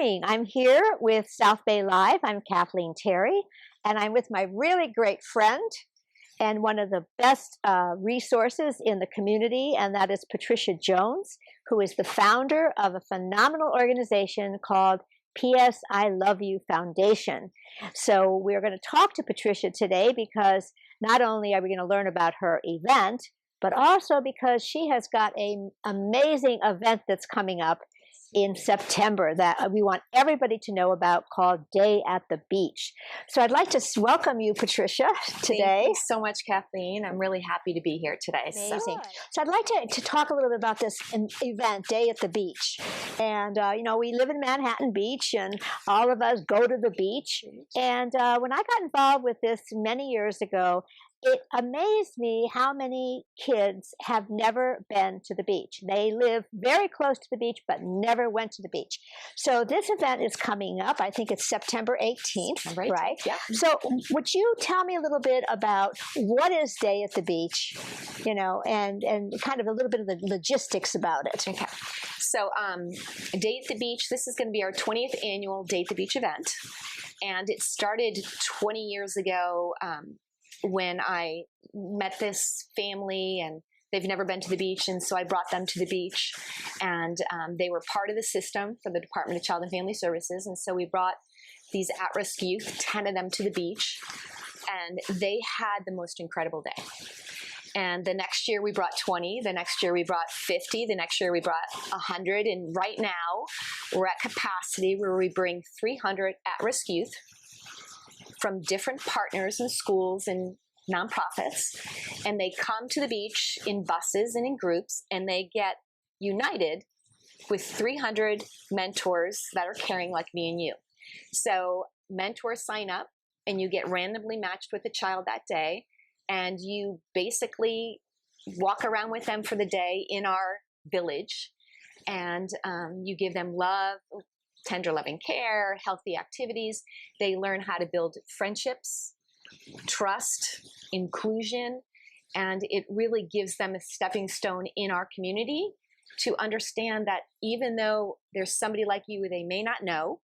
morning. I'm here with South Bay Live. I'm Kathleen Terry, and I'm with my really great friend and one of the best resources in the community, and that is Patricia Jones, who is the founder of a phenomenal organization called P.S. I Love You Foundation. So we're going to talk to Patricia today because not only are we going to learn about her event, but also because she has got an amazing event that's coming up in September that we want everybody to know about, called Day at the Beach. So I'd like to welcome you, Patricia, today. Thank you so much, Kathleen. I'm really happy to be here today. Amazing. So I'd like to talk a little bit about this event, Day at the Beach. And, we live in Manhattan Beach, and all of us go to the beach. And when I got involved with this many years ago, it amazed me how many kids have never been to the beach. They live very close to the beach, but never went to the beach. So this event is coming up. I think it's September 18th, right? Yeah. So would you tell me a little bit about what is Day at the Beach, and kind of a little bit of the logistics about it? Okay. So Day at the Beach, this is going to be our 20th annual Day at the Beach event. And it started 20 years ago when I met this family, and they've never been to the beach, and so I brought them to the beach, and they were part of the system for the Department of Child and Family Services, and so we brought these at-risk youth, 10 of them, to the beach, and they had the most incredible day. And the next year we brought 20, the next year we brought 50, the next year we brought 100, and right now we're at capacity where we bring 300 at-risk youth from different partners and schools and nonprofits, and they come to the beach in buses and in groups, and they get united with 300 mentors that are caring like me and you. So mentors sign up, and you get randomly matched with a child that day, and you basically walk around with them for the day in our village, and you give them love, tender loving care, healthy activities. They learn how to build friendships, trust, inclusion, and it really gives them a stepping stone in our community to understand that even though there's somebody like you they may not know,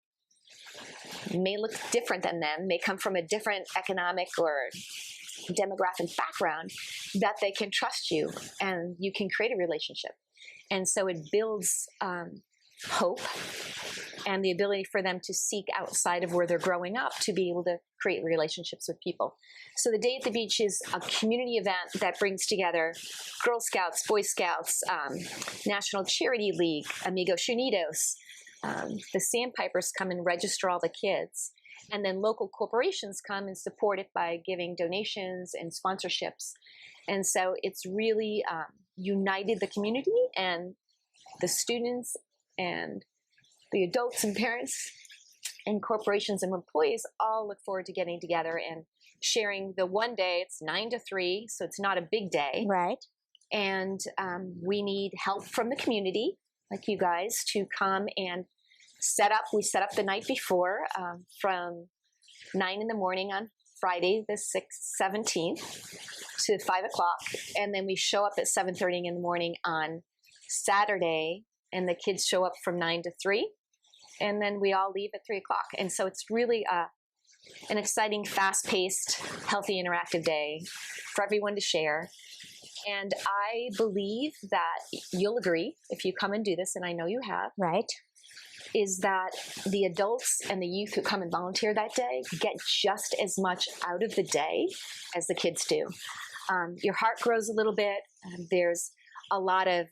may look different than them, may come from a different economic or demographic background, that they can trust you and you can create a relationship. And so it builds hope and the ability for them to seek outside of where they're growing up to be able to create relationships with people. So the Day at the Beach is a community event that brings together Girl Scouts, Boy Scouts, National Charity League, Amigos Unidos. The Sandpipers come and register all the kids. And then local corporations come and support it by giving donations and sponsorships. And so it's really united the community, and the students and the adults and parents and corporations and employees all look forward to getting together and sharing the one day. It's 9 to 3, so it's not a big day. Right. And we need help from the community, like you guys, to come and set up. We set up the night before from 9 in the morning on Friday the 17th to 5 o'clock, and then we show up at 7:30 in the morning on Saturday, and the kids show up from 9 to 3, and then we all leave at 3 o'clock. And so it's really an exciting, fast-paced, healthy, interactive day for everyone to share. And I believe that you'll agree, if you come and do this, and I know you have, right, is that the adults and the youth who come and volunteer that day get just as much out of the day as the kids do. Your heart grows a little bit. There's a lot of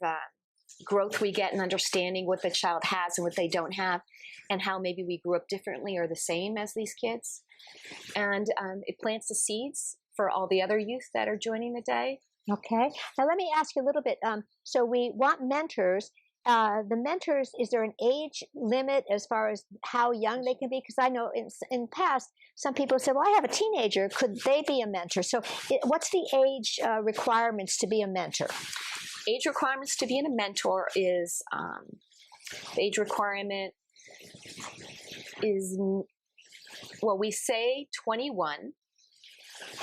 growth we get in understanding what the child has and what they don't have, and how maybe we grew up differently or the same as these kids. And it plants the seeds for all the other youth that are joining the day. Okay. Now let me ask you a little bit. So we want mentors. The mentors, is there an age limit as far as how young they can be? Because I know in the past, some people said, well, I have a teenager. Could they be a mentor? So what's the age requirements to be a mentor? Age requirements to be a mentor is, the age requirement is, well, we say 21,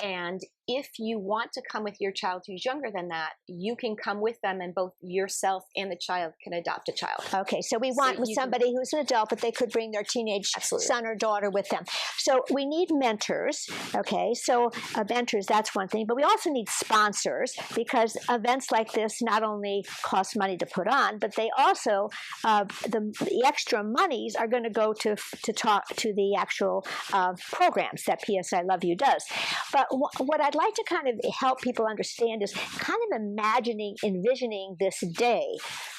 and if you want to come with your child who's younger than that, you can come with them, and both yourself and the child can adopt a child. Okay, so we want somebody who's an adult, but they could bring their teenage son or daughter with them. So we need mentors, okay? So mentors, that's one thing, but we also need sponsors, because events like this not only cost money to put on, but they also, the extra monies are going to go to talk to the actual programs that PS I Love You does. But what I'd like to kind of help people understand is kind of envisioning this day,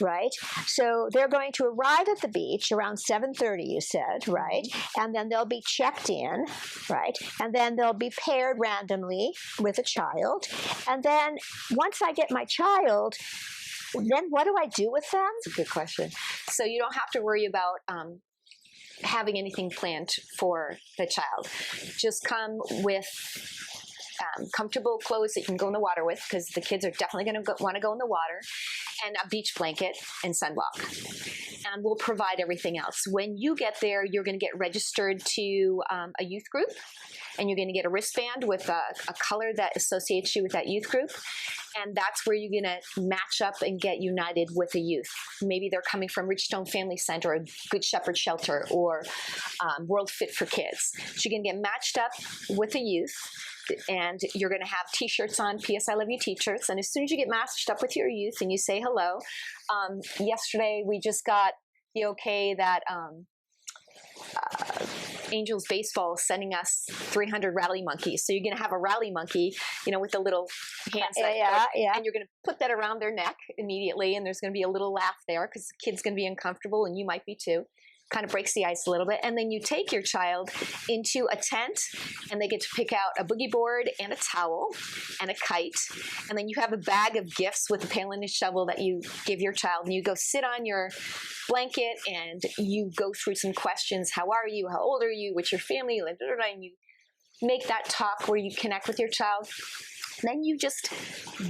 right? So they're going to arrive at the beach around 7:30, you said, right? And then they'll be checked in, right? And then they'll be paired randomly with a child. And then once I get my child, then what do I do with them? That's a good question. So you don't have to worry about having anything planned for the child. Just come with comfortable clothes that you can go in the water with, because the kids are definitely going to want to go in the water, and a beach blanket and sunblock. And we'll provide everything else. When you get there, you're going to get registered to a youth group, and you're going to get a wristband with a color that associates you with that youth group. And that's where you're going to match up and get united with a youth. Maybe they're coming from Ridgestone Family Center, or Good Shepherd Shelter, or World Fit for Kids. So you're going to get matched up with a youth, and you're going to have T-shirts on, PS I Love You T-shirts. And as soon as you get matched up with your youth and you say hello, yesterday we just got the okay that Angels Baseball is sending us 300 rally monkeys. So you're going to have a rally monkey, with a little hands, and you're going to put that around their neck immediately, and there's going to be a little laugh there, because the kid's going to be uncomfortable, and you might be too. Kind of breaks the ice a little bit. And then you take your child into a tent, and they get to pick out a boogie board and a towel and a kite. And then you have a bag of gifts with a pail and a shovel that you give your child, and you go sit on your blanket, and you go through some questions. How are you? How old are you? What's your family? And you make that talk where you connect with your child. Then you just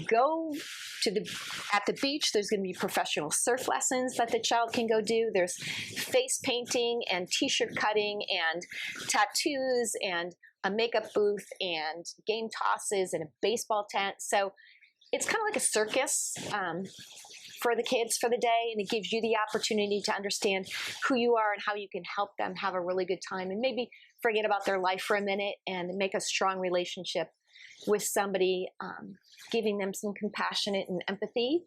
go at the beach. There's going to be professional surf lessons that the child can go do. There's face painting and t-shirt cutting and tattoos and a makeup booth and game tosses and a baseball tent. So it's kind of like a circus for the kids for the day, and it gives you the opportunity to understand who you are and how you can help them have a really good time, and maybe forget about their life for a minute and make a strong relationship with somebody, giving them some compassionate and empathy,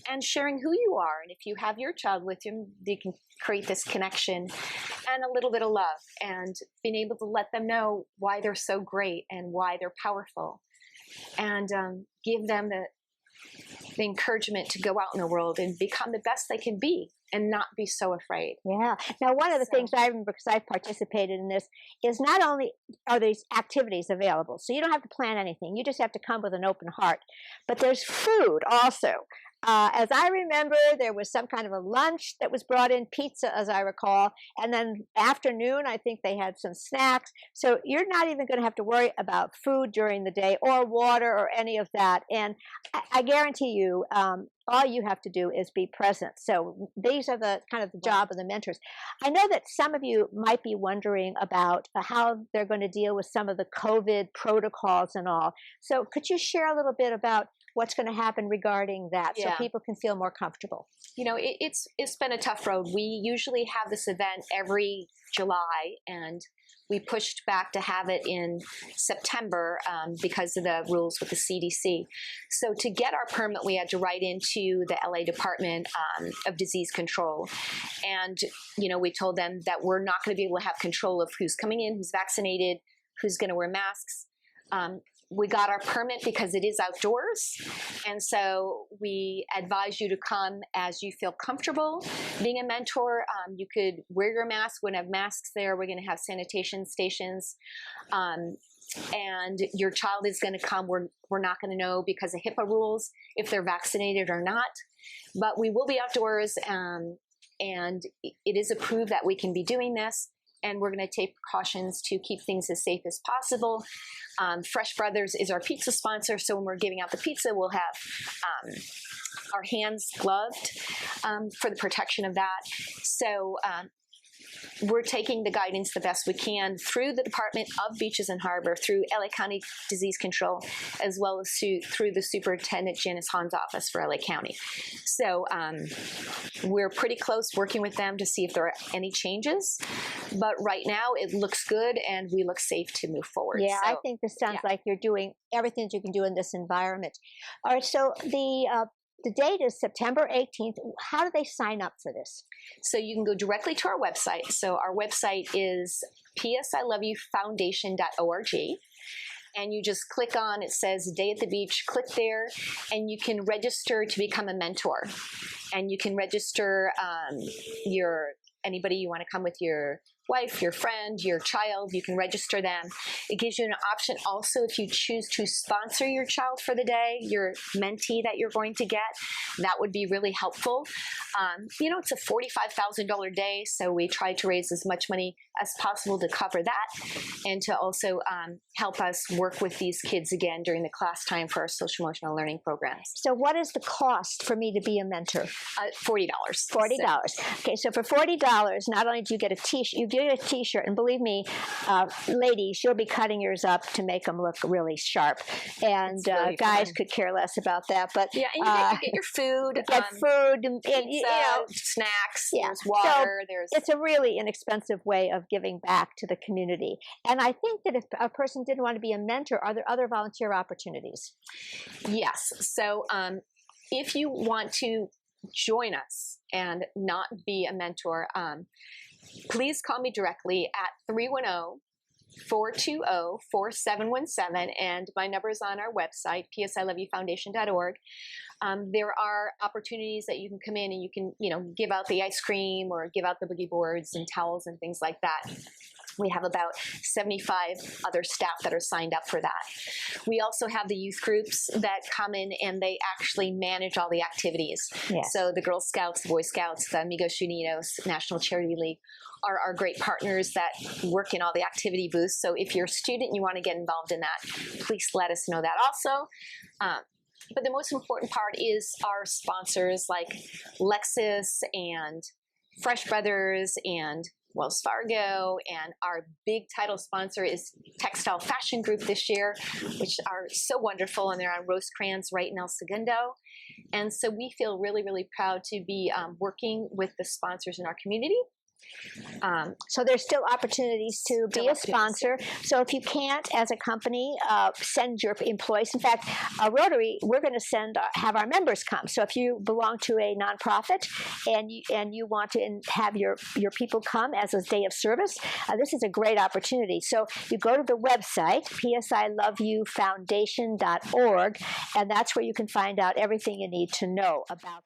and sharing who you are. And if you have your child with you, you can create this connection and a little bit of love, and being able to let them know why they're so great and why they're powerful, and give them the encouragement to go out in the world and become the best they can be, and not be so afraid. Yeah. Now, one of the things I remember, because I've participated in this, is not only are these activities available, so you don't have to plan anything. You just have to come with an open heart. But there's food also. As I remember, there was some kind of a lunch that was brought in, pizza, as I recall, and then afternoon, I think they had some snacks. So you're not even going to have to worry about food during the day, or water, or any of that. And I guarantee you, all you have to do is be present. So these are the kind of the job of the mentors. I know that some of you might be wondering about how they're going to deal with some of the COVID protocols and all. So could you share a little bit about what's going to happen regarding that, so people can feel more comfortable? It's been a tough road. We usually have this event every July, and we pushed back to have it in September because of the rules with the CDC. So to get our permit, we had to write into the LA Department of Disease Control. And, we told them that we're not going to be able to have control of who's coming in, who's vaccinated, who's going to wear masks. We got our permit because it is outdoors, and so we advise you to come as you feel comfortable. Being a mentor, you could wear your mask. We're going to have masks there. We're going to have sanitation stations, and your child is going to come. We're not going to know, because of HIPAA rules, if they're vaccinated or not, but we will be outdoors, and it is approved that we can be doing this. And we're going to take precautions to keep things as safe as possible. Fresh Brothers is our pizza sponsor, so when we're giving out the pizza, we'll have our hands gloved for the protection of that. So we're taking the guidance the best we can through the Department of Beaches and Harbor, through LA County Disease Control, as well as through the Superintendent Janice Hahn's office for LA County. So we're pretty close working with them to see if there are any changes. But right now it looks good and we look safe to move forward. Yeah, So, I think this sounds like you're doing everything that you can do in this environment. All right, so the date is September 18th. How do they sign up for this? So you can go directly to our website. So our website is psiloveYouFoundation.org. And you just click on, it says Day at the Beach, click there, and you can register to become a mentor. And you can register anybody you want to come with, your wife, your friend, your child, you can register them. It gives you an option also if you choose to sponsor your child for the day, your mentee that you're going to get. That would be really helpful. It's a $45,000 day, so we try to raise as much money as possible to cover that and to also help us work with these kids again during the class time for our social emotional learning programs. So what is the cost for me to be a mentor? $40. $40. Okay, so for $40, not only do you get a t-shirt, you get a t-shirt, and believe me, ladies, you'll be cutting yours up to make them look really sharp. And really guys fun. could care less about that. But yeah, and you get your food. Get food and pizza, snacks, there's water. So it's a really inexpensive way of giving back to the community. And I think that if a person didn't want to be a mentor, are there other volunteer opportunities? Yes. So if you want to join us and not be a mentor, please call me directly at 310-420-4717, and my number is on our website, psiloveYouFoundation.org. There are opportunities that you can come in and you can, give out the ice cream or give out the boogie boards and towels and things like that. We have about 75 other staff that are signed up for that. We also have the youth groups that come in and they actually manage all the activities. Yes. So the Girl Scouts, the Boy Scouts, the Amigos Unidos, National Charity League are our great partners that work in all the activity booths. So if you're a student and you want to get involved in that, please let us know that also. But the most important part is our sponsors like Lexus and Fresh Brothers and Wells Fargo, and our big title sponsor is Textile Fashion Group this year, which are so wonderful, and they're on Rosecrans right in El Segundo. And so we feel really, really proud to be working with the sponsors in our community. So there's still opportunities to be a sponsor. So if you can't, as a company, send your employees. In fact, Rotary, we're going to have our members come. So if you belong to a nonprofit and you want to have your people come as a day of service, this is a great opportunity. So you go to the website, psiloveYouFoundation.org, and that's where you can find out everything you need to know about